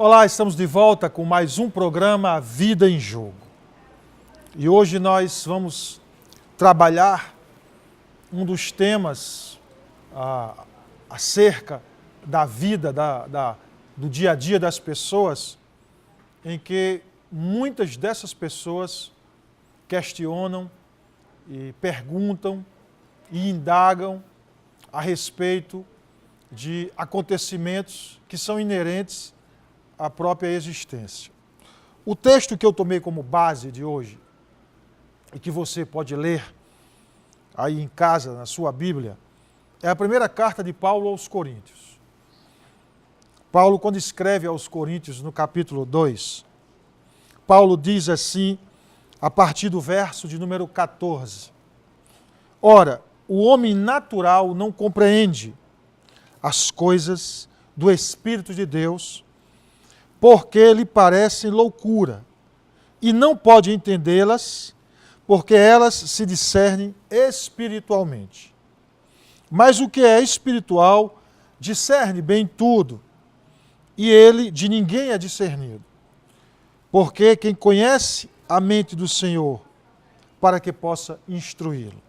Olá, estamos de volta com mais um programa Vida em Jogo. E hoje nós vamos trabalhar um dos temas acerca da vida, do dia a dia das pessoas, em que muitas dessas pessoas questionam e perguntam e indagam a respeito de acontecimentos que são inerentes à própria existência. O texto que eu tomei como base de hoje, e que você pode ler aí em casa, na sua Bíblia, é a primeira carta de Paulo aos Coríntios. Paulo, quando escreve aos Coríntios, no capítulo 2, Paulo diz assim, a partir do verso de número 14: Ora, o homem natural não compreende as coisas do Espírito de Deus, porque lhe parecem loucura, e não pode entendê-las, porque elas se discernem espiritualmente. Mas o que é espiritual discerne bem tudo, e ele de ninguém é discernido. Porque quem conhece a mente do Senhor, para que possa instruí-lo.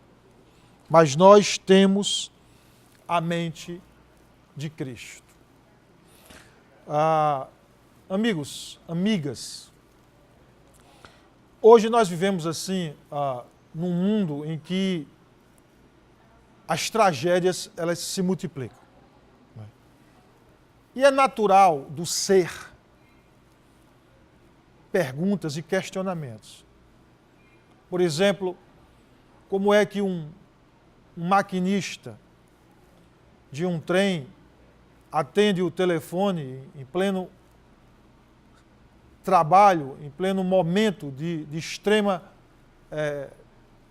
Mas nós temos a mente de Cristo. Amigos, amigas, hoje nós vivemos assim, num mundo em que as tragédias elas se multiplicam. E é natural do ser perguntas e questionamentos. Por exemplo, como é que um maquinista de um trem atende o telefone em pleno trabalho, em pleno momento de extrema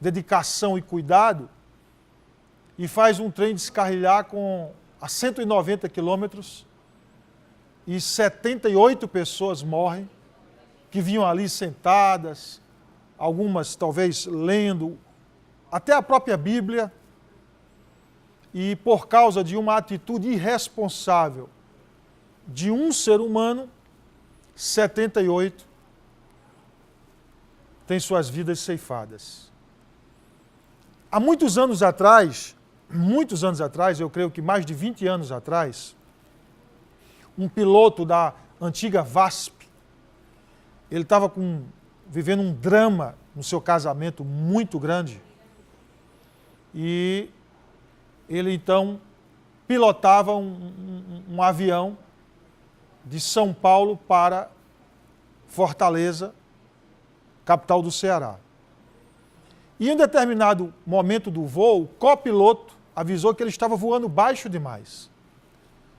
dedicação e cuidado, e faz um trem descarrilhar a 190 quilômetros e 78 pessoas morrem, que vinham ali sentadas, algumas talvez lendo, até a própria Bíblia, e por causa de uma atitude irresponsável de um ser humano, 78 têm suas vidas ceifadas. Há muitos anos atrás, eu creio que mais de 20 anos atrás, um piloto da antiga VASP, ele estava vivendo um drama no seu casamento muito grande, e ele então pilotava um avião de São Paulo para Fortaleza, capital do Ceará. E em um determinado momento do voo, o copiloto avisou que ele estava voando baixo demais.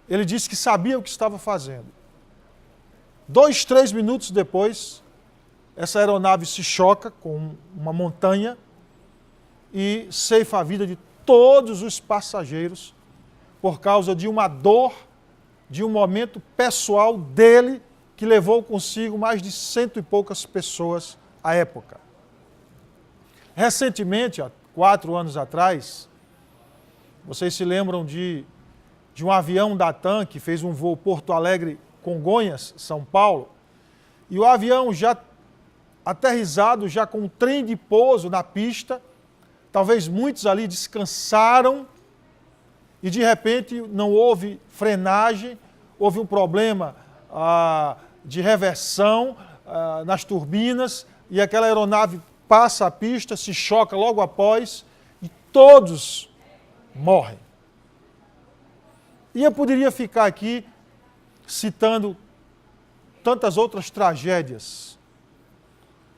Ele disse que sabia o que estava fazendo. 2, 3 minutos depois, essa aeronave se choca com uma montanha e ceifa a vida de todos os passageiros por causa de uma dor, de um momento pessoal dele que levou consigo mais de 100 e poucas pessoas à época. Recentemente, há 4 anos atrás, vocês se lembram de um avião da TAM que fez um voo Porto Alegre-Congonhas, São Paulo, e o avião já aterrissado, já com um trem de pouso na pista, talvez muitos ali descansaram e de repente não houve frenagem, houve um problema de reversão nas turbinas e aquela aeronave passa a pista, se choca logo após e todos morrem. E eu poderia ficar aqui citando tantas outras tragédias,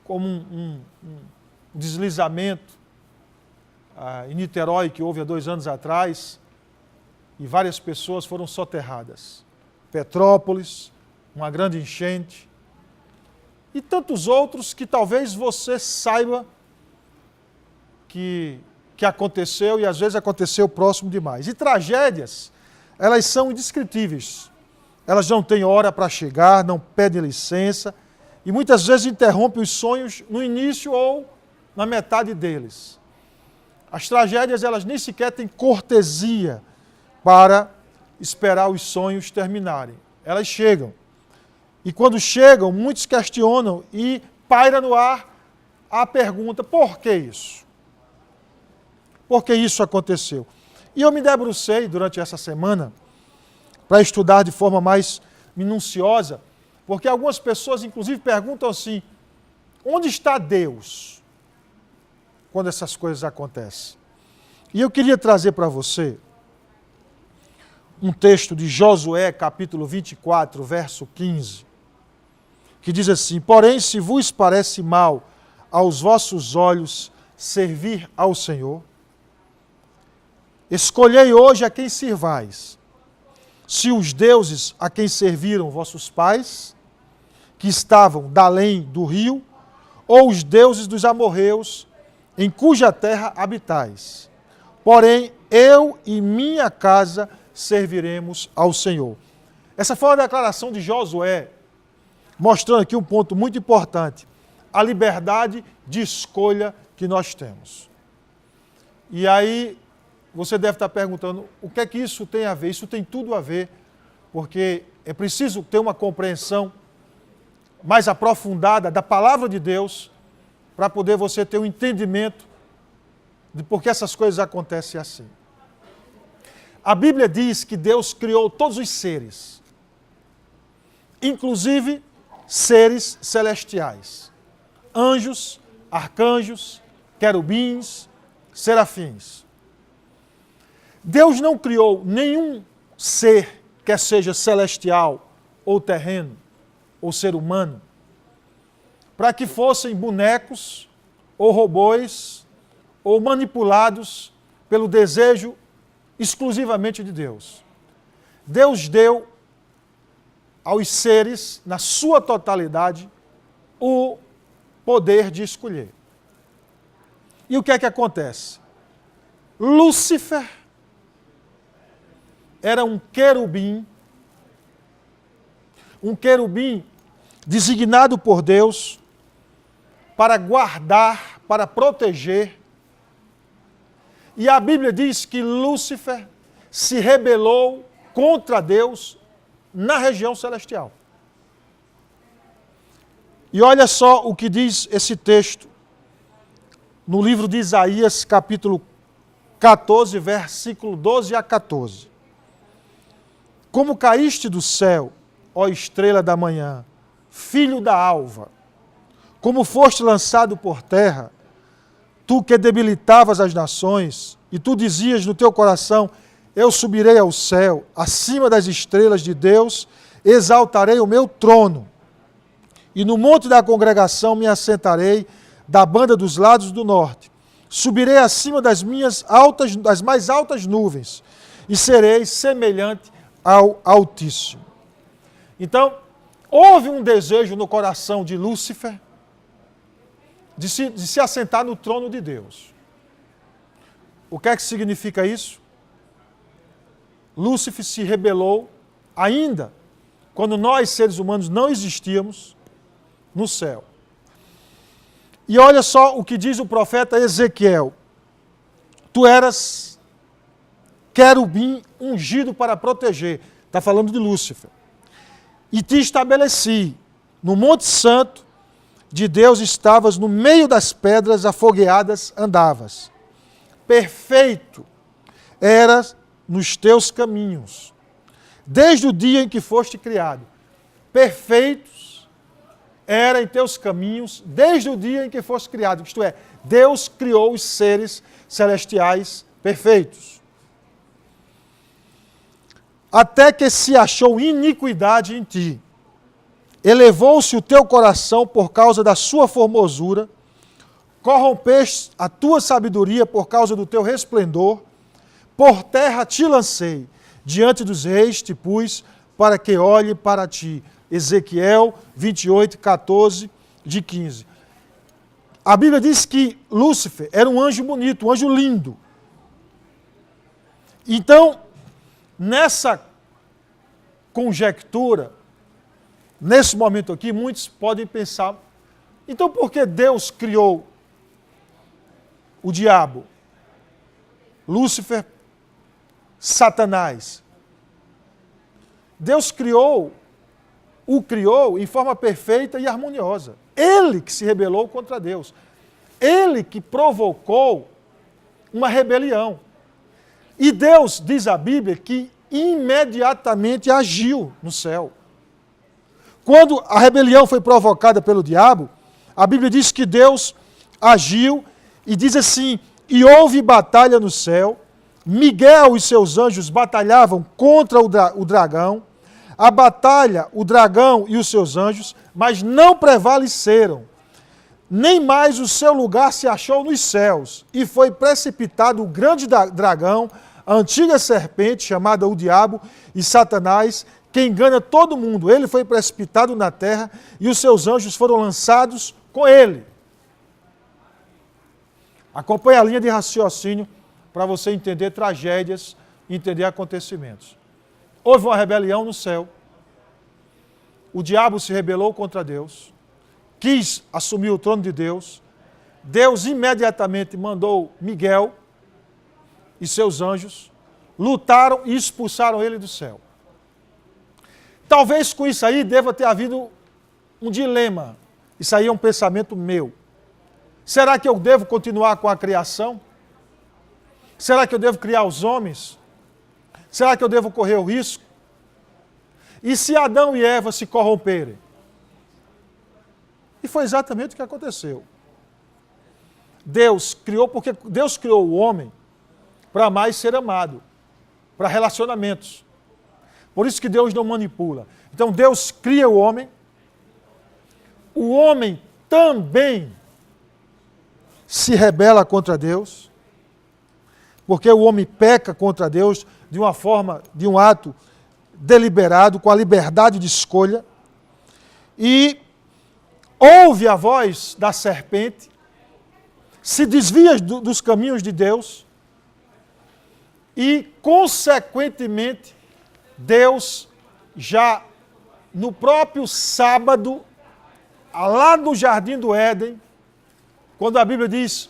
como um deslizamento em Niterói, que houve há 2 anos atrás, e várias pessoas foram soterradas. Petrópolis, uma grande enchente, e tantos outros que talvez você saiba que aconteceu, e às vezes aconteceu próximo demais. E tragédias, elas são indescritíveis. Elas não têm hora para chegar, não pedem licença, e muitas vezes interrompem os sonhos no início ou na metade deles. As tragédias, elas nem sequer têm cortesia para esperar os sonhos terminarem. Elas chegam. E quando chegam, muitos questionam e paira no ar a pergunta: por que isso? Por que isso aconteceu? E eu me debrucei durante essa semana para estudar de forma mais minuciosa, porque algumas pessoas, inclusive, perguntam assim: onde está Deus quando essas coisas acontecem? E eu queria trazer para você um texto de Josué, capítulo 24, verso 15, que diz assim: porém, se vos parece mal aos vossos olhos servir ao Senhor, escolhei hoje a quem sirvais, se os deuses a quem serviram vossos pais, que estavam da além do rio, ou os deuses dos amorreus, em cuja terra habitais. Porém, eu e minha casa serviremos ao Senhor. Essa foi uma declaração de Josué, mostrando aqui um ponto muito importante: a liberdade de escolha que nós temos. E aí, você deve estar perguntando, o que é que isso tem a ver? Isso tem tudo a ver, porque é preciso ter uma compreensão mais aprofundada da palavra de Deus para poder você ter um entendimento de por que essas coisas acontecem assim. A Bíblia diz que Deus criou todos os seres, inclusive seres celestiais, anjos, arcanjos, querubins, serafins. Deus não criou nenhum ser, quer seja celestial ou terreno, ou ser humano, para que fossem bonecos ou robôs ou manipulados pelo desejo exclusivamente de Deus. Deus deu aos seres, na sua totalidade, o poder de escolher. E o que é que acontece? Lúcifer era um querubim designado por Deus para guardar, para proteger. E a Bíblia diz que Lúcifer se rebelou contra Deus na região celestial. E olha só o que diz esse texto no livro de Isaías, capítulo 14, versículo 12 a 14. Como caíste do céu, ó estrela da manhã, filho da alva, como foste lançado por terra, tu que debilitavas as nações, e tu dizias no teu coração: eu subirei ao céu, acima das estrelas de Deus, exaltarei o meu trono, e no monte da congregação me assentarei, da banda dos lados do norte. Subirei acima das mais altas nuvens, e serei semelhante ao Altíssimo. Então, houve um desejo no coração de Lúcifer de se assentar no trono de Deus. O que é que significa isso? Lúcifer se rebelou ainda quando nós, seres humanos, não existíamos no céu. E olha só o que diz o profeta Ezequiel: tu eras querubim ungido para proteger. Está falando de Lúcifer. E te estabeleci no Monte Santo de Deus, estavas no meio das pedras afogueadas, andavas. Perfeito eras nos teus caminhos, desde o dia em que foste criado. Perfeitos eram em teus caminhos, desde o dia em que foste criado. Isto é, Deus criou os seres celestiais perfeitos. Até que se achou iniquidade em ti. Elevou-se o teu coração por causa da sua formosura, corrompeste a tua sabedoria por causa do teu resplendor, por terra te lancei, diante dos reis te pus, para que olhe para ti. Ezequiel 28, 14, de 15. A Bíblia diz que Lúcifer era um anjo bonito, um anjo lindo. Então, nessa conjectura, nesse momento aqui, muitos podem pensar: então por que Deus criou o diabo, Lúcifer, Satanás? Deus criou o criou em forma perfeita e harmoniosa. Ele que se rebelou contra Deus. Ele que provocou uma rebelião. E Deus, diz a Bíblia, que imediatamente agiu no céu. Quando a rebelião foi provocada pelo diabo, a Bíblia diz que Deus agiu e diz assim, e houve batalha no céu, Miguel e seus anjos batalhavam contra o dragão, a batalha, o dragão e os seus anjos, mas não prevaleceram. Nem mais o seu lugar se achou nos céus, e foi precipitado o grande dragão, a antiga serpente, chamada o diabo e Satanás, que engana todo mundo. Ele foi precipitado na terra, e os seus anjos foram lançados com ele. Acompanhe a linha de raciocínio para você entender tragédias, entender acontecimentos. Houve uma rebelião no céu, o diabo se rebelou contra Deus, quis assumir o trono de Deus, Deus imediatamente mandou Miguel e seus anjos, lutaram e expulsaram ele do céu. Talvez com isso aí deva ter havido um dilema, isso aí é um pensamento meu. Será que eu devo continuar com a criação? Será que eu devo criar os homens? Será que eu devo correr o risco? E se Adão e Eva se corromperem? E foi exatamente o que aconteceu. Deus criou, porque Deus criou o homem para amar e ser amado, para relacionamentos. Por isso que Deus não manipula. Então Deus cria o homem também se rebela contra Deus, porque o homem peca contra Deus de uma forma, de um ato deliberado, com a liberdade de escolha, e ouve a voz da serpente, se desvia dos caminhos de Deus, e, consequentemente, Deus, já no próprio sábado, lá no Jardim do Éden, quando a Bíblia diz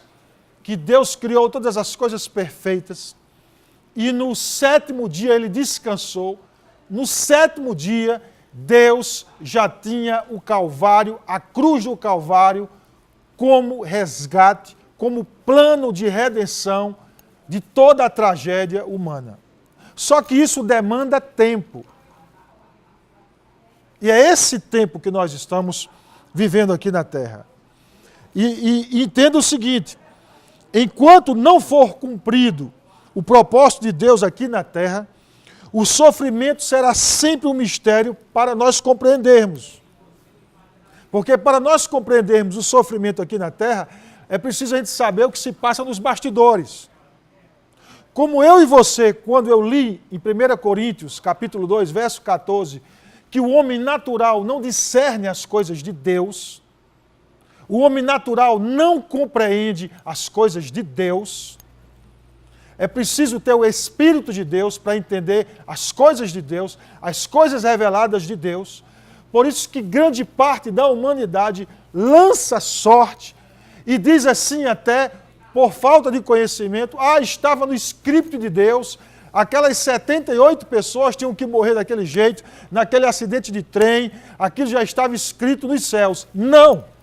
que Deus criou todas as coisas perfeitas, e no sétimo dia ele descansou, no sétimo dia Deus já tinha o Calvário, a cruz do Calvário, como resgate, como plano de redenção de toda a tragédia humana. Só que isso demanda tempo. E é esse tempo que nós estamos vivendo aqui na Terra. E entenda o seguinte, enquanto não for cumprido o propósito de Deus aqui na Terra, o sofrimento será sempre um mistério para nós compreendermos. Porque para nós compreendermos o sofrimento aqui na Terra, é preciso a gente saber o que se passa nos bastidores. Como eu e você, quando eu li em 1 Coríntios, capítulo 2, verso 14, que o homem natural não discerne as coisas de Deus, o homem natural não compreende as coisas de Deus, é preciso ter o Espírito de Deus para entender as coisas de Deus, as coisas reveladas de Deus. Por isso que grande parte da humanidade lança sorte e diz assim até, por falta de conhecimento, estava no script de Deus, aquelas 78 pessoas tinham que morrer daquele jeito, naquele acidente de trem, aquilo já estava escrito nos céus. Não!